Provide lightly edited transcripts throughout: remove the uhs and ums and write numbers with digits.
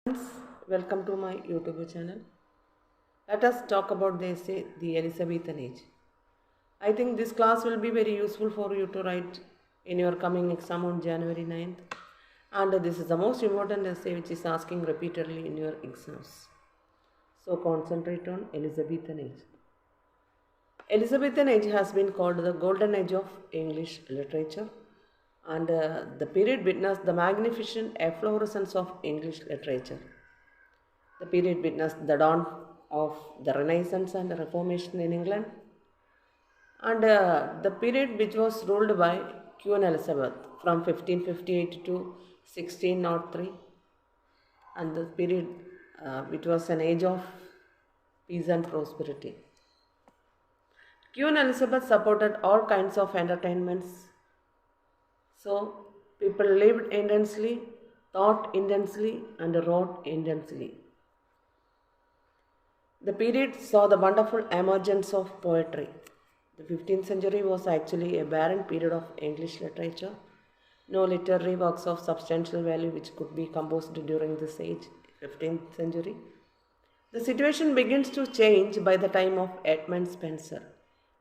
Friends, welcome to my YouTube channel. Let us talk about the essay, The Elizabethan Age. I think this class will be very useful for you to write in your coming exam on January 9th. And this is the most important essay which is asking repeatedly in your exams. So concentrate on Elizabethan Age. Elizabethan Age has been called the golden age of English literature, and the period witnessed the magnificent efflorescence of English literature. The period witnessed the dawn of the Renaissance and the Reformation in England, and the period which was ruled by Queen Elizabeth from 1558 to 1603, and the period which was an age of peace and prosperity. Queen Elizabeth supported all kinds of entertainments, so people lived intensely, thought intensely, and wrote intensely. The period saw the wonderful emergence of poetry. The 15th century was actually a barren period of English literature. No literary works of substantial value which could be composed during this age, 15th century. The situation begins to change by the time of Edmund Spenser.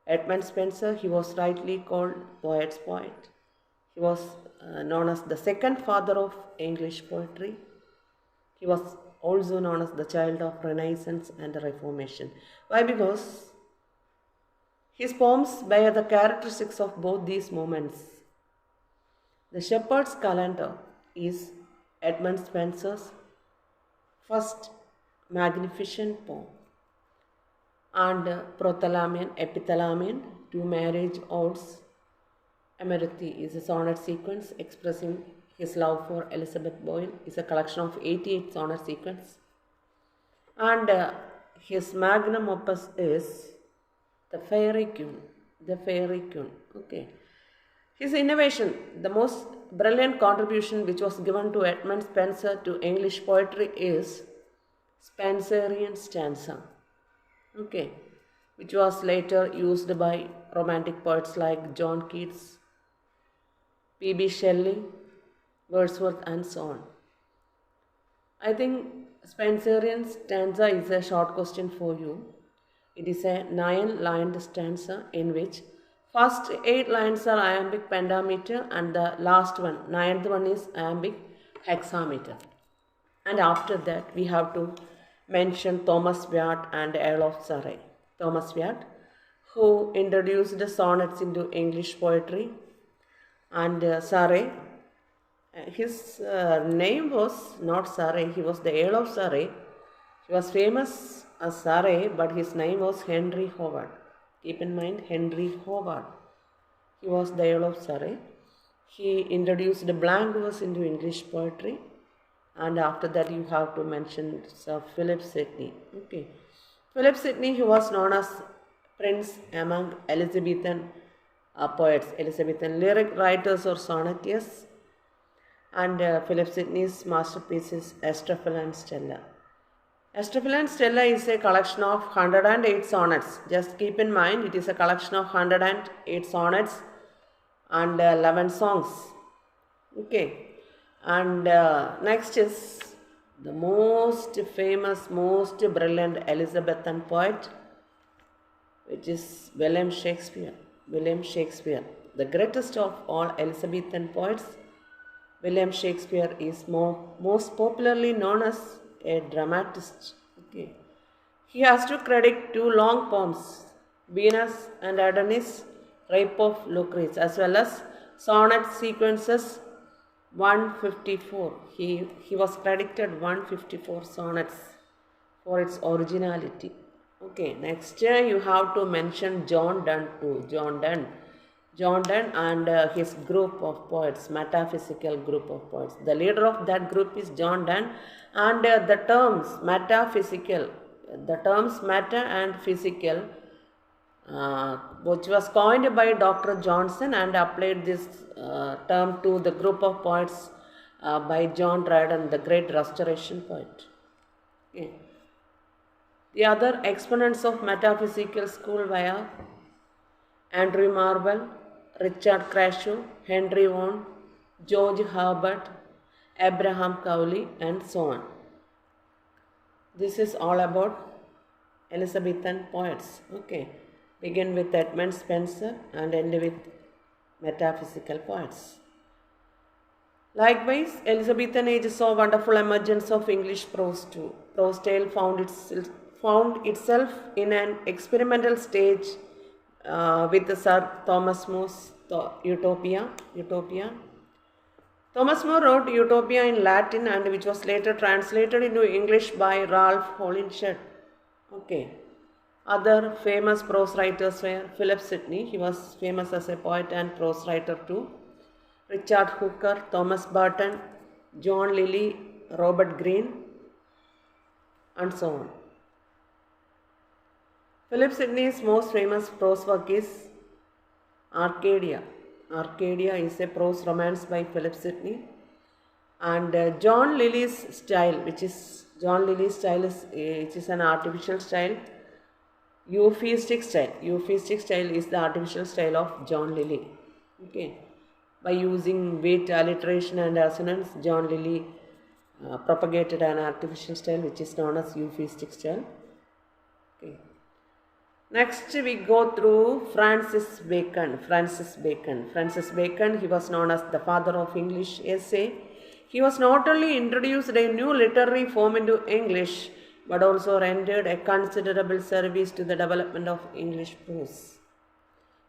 Edmund Spenser, he was rightly called poet's poet. He was known as the second father of English poetry. He was also known as the child of Renaissance and Reformation. Why? Because his poems bear the characteristics of both these movements. The Shepherd's Calendar is Edmund Spenser's first magnificent poem, and Prothalamion, Epithalamion, two marriage odes, Emeriti is a sonnet sequence expressing his love for Elizabeth Boyle, is a collection of 88 sonnet sequence, and his magnum opus is the Fairy Queen. The Fairy Queen. Okay. His innovation, the most brilliant contribution which was given to Edmund Spenser to English poetry is Spenserian stanza. Okay, which was later used by romantic poets like John Keats, P.B. Shelley, Wordsworth, and so on. I think Spenserian stanza is a short question for you. It is a 9-lined stanza in which first 8 lines are iambic pentameter and the last one, 9th one, is iambic hexameter. And after that we have to mention Thomas Wyatt and Earl of Surrey. Thomas Wyatt, who introduced the sonnets into English poetry, and Surrey, his name was not Surrey, he was the Earl of Surrey. He was famous as Surrey, but his name was Henry Howard. Keep in mind, Henry Howard. He was the Earl of Surrey. He introduced the blank verse into English poetry, and after that you have to mention Sir Philip Sidney. Okay, Philip Sidney, he was known as prince among Elizabethan poets, Elizabethan lyric writers or sonnetiers, and Philip Sidney's masterpiece is Astrophel and Stella. Astrophel and Stella is a collection of 108 sonnets. Just keep in mind, it is a collection of 108 sonnets and 11 songs. Okay, and next is the most famous, most brilliant Elizabethan poet, which is William Shakespeare. William Shakespeare, the greatest of all Elizabethan poets. William Shakespeare is most popularly known as a dramatist. Okay, he has to credit 2 long poems, Venus and Adonis, Rape of Lucrece, as well as sonnet sequences 154. He was credited 154 sonnets for its originality. Okay, next you have to mention John Donne too. John Donne and his group of poets, metaphysical group of poets. The leader of that group is John Donne, and the terms metaphysical, the terms meta and physical, which was coined by Dr. Johnson and applied this term to the group of poets by John Dryden, the great Restoration poet. Okay. The other exponents of metaphysical school were Andrew Marvell, Richard Crashaw, Henry Vaughan, George Herbert, Abraham Cowley, and so on. This is all about Elizabethan poets. Okay, begin with Edmund Spenser and end with metaphysical poets. Likewise, Elizabethan Age saw wonderful emergence of English prose too. Prose tale found itself in an experimental stage with Sir Thomas More's Utopia. Thomas More wrote Utopia in Latin and which was later translated into English by Ralph Holinshed. Okay. Other famous prose writers were Philip Sidney. He was famous as a poet and prose writer too. Richard Hooker, Thomas Burton, John Lilly, Robert Greene, and so on. Philip Sidney's most famous prose work is Arcadia. Arcadia is a prose romance by Philip Sidney. And John Lilly's style, which is an artificial style, eupheistic style. Eupheistic style is the artificial style of John Lilly. Okay. By using weight, alliteration and assonance, John Lilly propagated an artificial style which is known as eupheistic style. Okay. Next we go through Francis Bacon. Francis Bacon, he was known as the father of English essay. He was not only introduced a new literary form into English, but also rendered a considerable service to the development of English prose.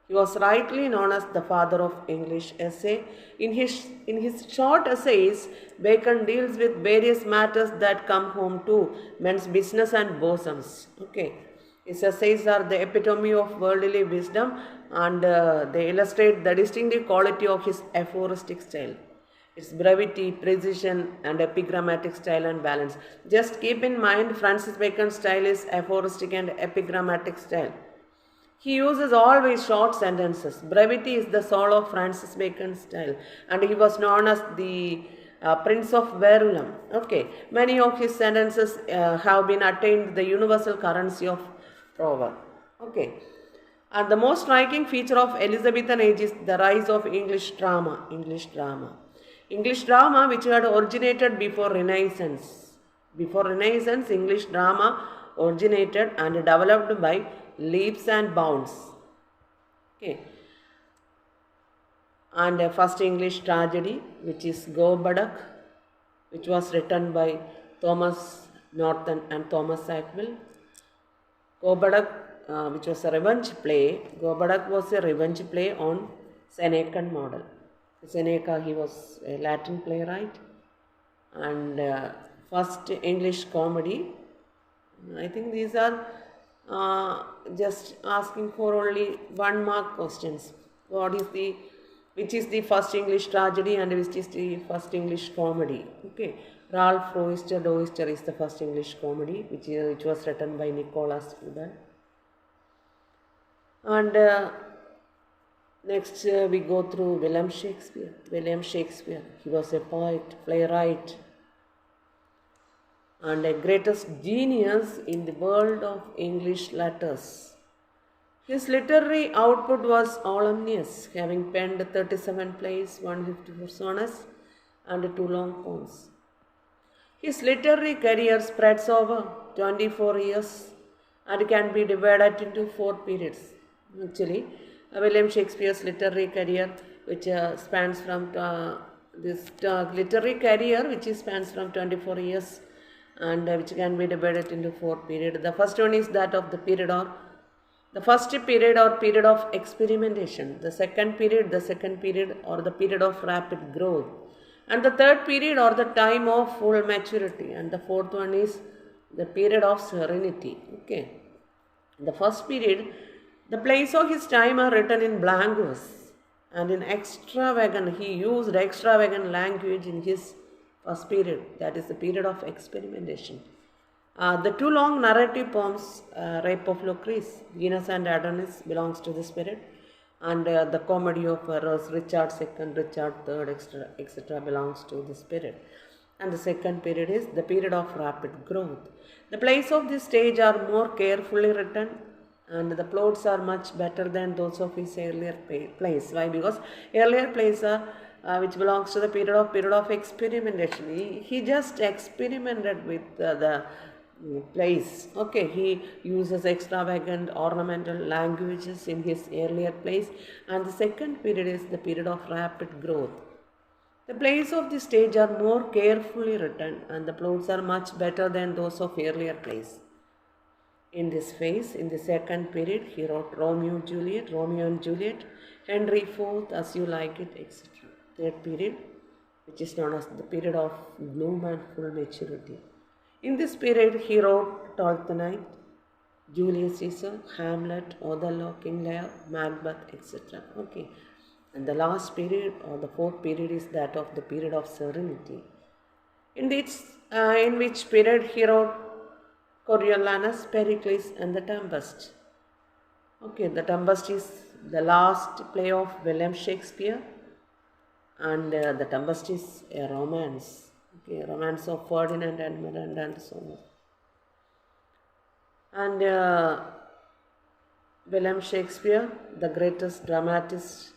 He was rightly known as the father of English essay. In his short essays, Bacon deals with various matters that come home to men's business and bosoms. Okay. His essays are the epitome of worldly wisdom and they illustrate the distinctive quality of his aphoristic style. Its brevity, precision and epigrammatic style and balance. Just keep in mind Francis Bacon's style is aphoristic and epigrammatic style. He uses always short sentences. Brevity is the soul of Francis Bacon's style and he was known as the Prince of Verulam. Okay, many of his sentences have been attained the universal currency of proverb. Okay, and the most striking feature of Elizabethan Age is the rise of English drama, which had originated before Renaissance. Before Renaissance, English drama originated and developed by leaps and bounds. Okay. And first English tragedy, which is Go Buddock, which was written by Thomas Norton and Thomas Sackville. Go Buddock, which was a revenge play. Go Buddock was a revenge play on Senecan model. Seneca, he was a Latin playwright. And first English comedy. I think these are just asking for only 1 mark questions. Which is the first English tragedy and which is the first English comedy? Okay, Ralph Doister is the first English comedy, which was written by Nicholas Flaubert. And next we go through William Shakespeare. He was a poet, playwright, and a greatest genius in the world of English letters. His literary output was voluminous, having penned 37 plays, 154 sonnets, and 2 long poems. His literary career spreads over 24 years and can be divided into 4 periods. Actually, William Shakespeare's literary career, which spans from 24 years, and which can be divided into 4 periods. The first one is that of the period of experimentation. The second period or the period of rapid growth. And the third period or the time of full maturity. And the fourth one is the period of serenity. Okay. The first period, the plays of his time are written in blank verse and in he used extravagant language in his first period, that is the period of experimentation. The 2 long narrative poems, Rape of Lucrece, Venus and Adonis, belongs to this period, and the Comedy of Errors, Richard II, Richard III, etc. belongs to this period. And the second period is the period of rapid growth. The plays of this stage are more carefully written and the plots are much better than those of his earlier plays. Why? Because earlier plays are which belongs to the period of experimentation. He just experimented with plays. Okay, he uses extravagant ornamental languages in his earlier plays, and the second period is the period of rapid growth. The plays of this stage are more carefully written, and the plots are much better than those of earlier plays. In this phase, in the second period, he wrote Romeo and Juliet, Henry IV, As You Like It, etc. Third period, which is known as the period of bloom and full maturity. In this period, he wrote Twelfth Night, Julius Caesar, Hamlet, Othello, King Lear, Macbeth, etc. Okay. And the last period, or the fourth period, is that of the period of serenity. In which period he wrote Coriolanus, Pericles, and the Tempest. Okay, the Tempest is the last play of William Shakespeare, and the Tempest is a romance. Okay, romance of Ferdinand and Miranda and so on. And William Shakespeare, the greatest dramatist,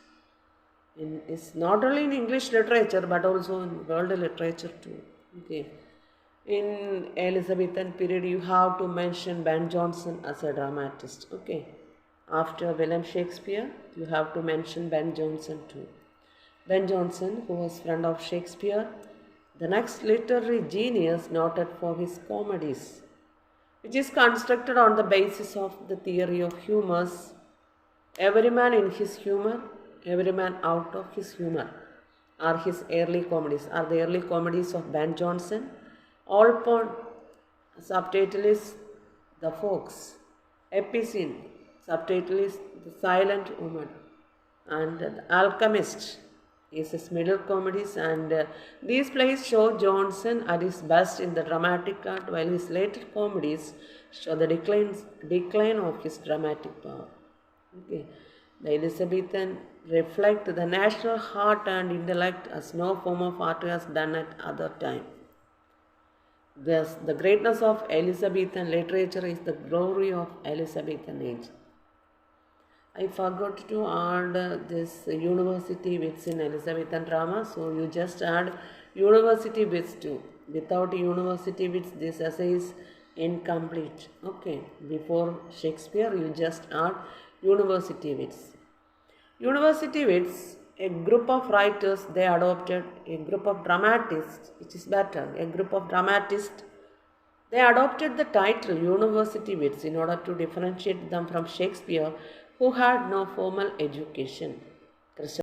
is not only in English literature but also in world literature too. Okay. In Elizabethan period, you have to mention Ben Jonson as a dramatist. Okay. After William Shakespeare, you have to mention Ben Jonson too. Ben Jonson, who was friend of Shakespeare, the next literary genius noted for his comedies, which is constructed on the basis of the theory of humors, every man in his humor, every man out of his humor, are his early comedies, are the early comedies of Ben Jonson. All Porn, subtitle is The Fox. Epicene, subtitle is The Silent Woman. And The Alchemist is his middle comedies, and these plays show Jonson at his best in the dramatic art, while his later comedies show the decline of his dramatic power. Okay. The Elizabethan reflect the national heart and intellect as no form of art has done at other time. Thus, the greatness of Elizabethan literature is the glory of Elizabethan Age. I forgot to add this university bits in Elizabethan drama, so you just add university bits too. Without university bits, this essay is incomplete. Okay, before Shakespeare, you just add university bits. University wits, a group of writers, they adopted, a group of dramatists, which is better, a group of dramatists, they adopted the title university wits in order to differentiate them from Shakespeare, who had no formal education.